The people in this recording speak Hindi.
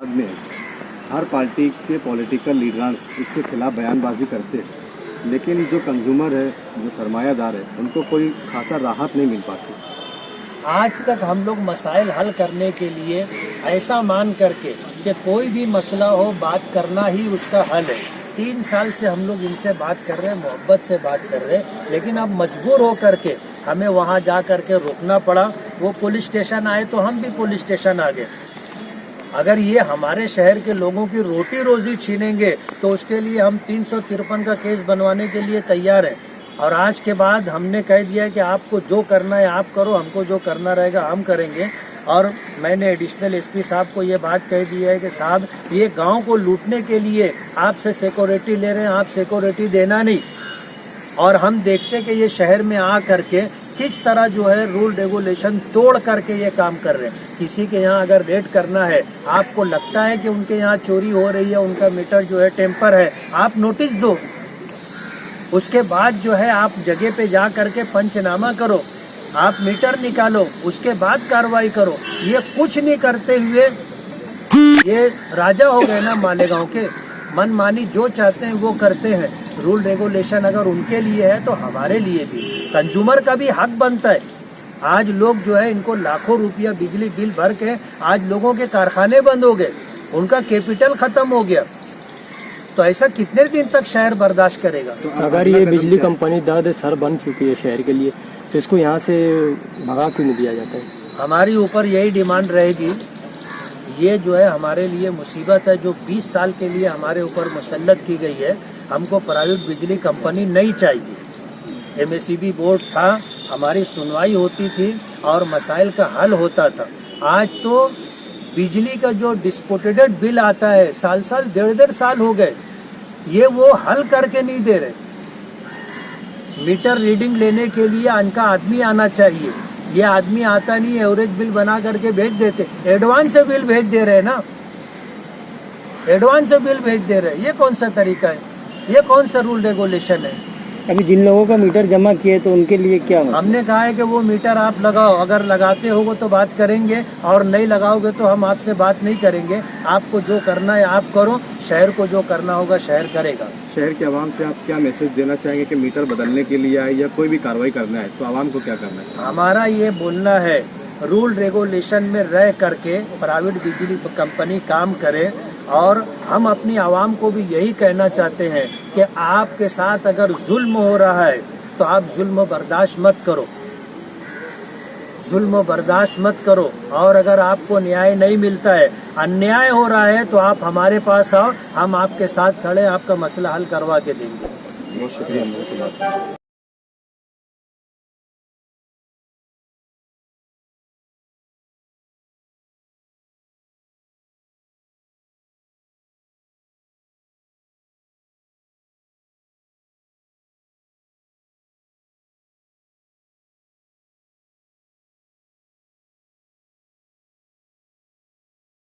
बाद में हर पार्टी के पॉलिटिकल लीडर्स इसके खिलाफ बयानबाजी करते हैं, लेकिन जो कंज्यूमर है, जो सरमायादार है, उनको कोई खासा राहत नहीं मिल पाती। आज तक हम लोग मसाइल हल करने के लिए ऐसा मान करके कि कोई भी मसला हो बात करना ही उसका हल है। 3 साल से हम लोग इनसे बात कर रहे हैं, मोहब्बत से बात कर रहे हैं, लेकिन अब मजबूर हो करके हमें वहाँ जा करके रुकना पड़ा। वो पुलिस स्टेशन आए तो हम भी पुलिस स्टेशन आ गए। अगर ये हमारे शहर के लोगों की रोटी रोजी छीनेंगे तो उसके लिए हम 353 का केस बनवाने के लिए तैयार हैं। और आज के बाद हमने कह दिया है कि आपको जो करना है आप करो, हमको जो करना रहेगा हम करेंगे। और मैंने एडिशनल एसपी साहब को ये बात कह दी है कि साहब ये गांव को लूटने के लिए आपसे सिक्योरिटी ले रहे हैं, आप सिक्योरिटी देना नहीं। और हम देखते कि ये शहर में आ करके किस तरह जो है रूल रेगुलेशन तोड़ करके ये काम कर रहे हैं। किसी के यहाँ अगर रेड करना है, आपको लगता है कि उनके यहाँ चोरी हो रही है, उनका मीटर जो है टेम्पर है, आप नोटिस दो। उसके बाद जो है आप जगह पे जा करके पंचनामा करो, आप मीटर निकालो, उसके बाद कार्रवाई करो। ये कुछ नहीं करते हुए ये राजा हो गए ना मालेगांव के, मनमानी जो चाहते हैं वो करते हैं। रूल रेगुलेशन अगर उनके लिए है तो हमारे लिए भी, कंज्यूमर का भी हक बनता है। आज लोग जो है इनको लाखों रुपया बिजली बिल भर के आज लोगों के कारखाने बंद हो गए, उनका कैपिटल खत्म हो गया। तो ऐसा कितने दिन तक शहर बर्दाश्त करेगा? तो अगर ये बिजली कंपनी दर्द सर बन चुकी है शहर के लिए, तो इसको यहाँ से भगा क्यों नहीं दिया जाता है? हमारी ऊपर यही डिमांड रहेगी। ये जो है हमारे लिए मुसीबत है जो 20 साल के लिए हमारे ऊपर मुसल्लत की गई है। हमको प्राइवेट बिजली कंपनी नहीं चाहिए। MACB बोर्ड था, हमारी सुनवाई होती थी और मसाइल का हल होता था। आज तो बिजली का जो डिस्पुटेड बिल आता है, साल 1.5 साल हो गए, ये वो हल करके नहीं दे रहे। मीटर रीडिंग लेने के लिए उनका आदमी आना चाहिए, ये आदमी आता नहीं, एवरेज बिल बना करके भेज देते। एडवांस से बिल भेज दे रहे ना, एडवांस से बिल भेज दे रहे। ये कौन सा तरीका है? ये कौन सा रूल रेगुलेशन है? अभी जिन लोगों का मीटर जमा किए तो उनके लिए क्या मतलब? हमने कहा है कि वो मीटर आप लगाओ, अगर लगाते होगे तो बात करेंगे, और नहीं लगाओगे तो हम आपसे बात नहीं करेंगे। आपको जो करना है आप करो, शहर को जो करना होगा शहर करेगा। शहर के आवाम से आप क्या मैसेज देना चाहेंगे कि मीटर बदलने के लिए आए या कोई भी कार्रवाई करना है तो आवाम को क्या करना है? हमारा ये बोलना है, रूल रेगुलेशन में रह करके प्राइवेट बिजली कंपनी काम करे। और हम अपनी आवाम को भी यही कहना चाहते हैं कि आपके साथ अगर जुल्म हो रहा है तो आप जुल्म बर्दाश्त मत करो, जुल्म बर्दाश्त मत करो। और अगर आपको न्याय नहीं मिलता है, अन्याय हो रहा है, तो आप हमारे पास आओ, हम आपके साथ खड़े आपका मसला हल करवा के देंगे। बहुत शुक्रिया।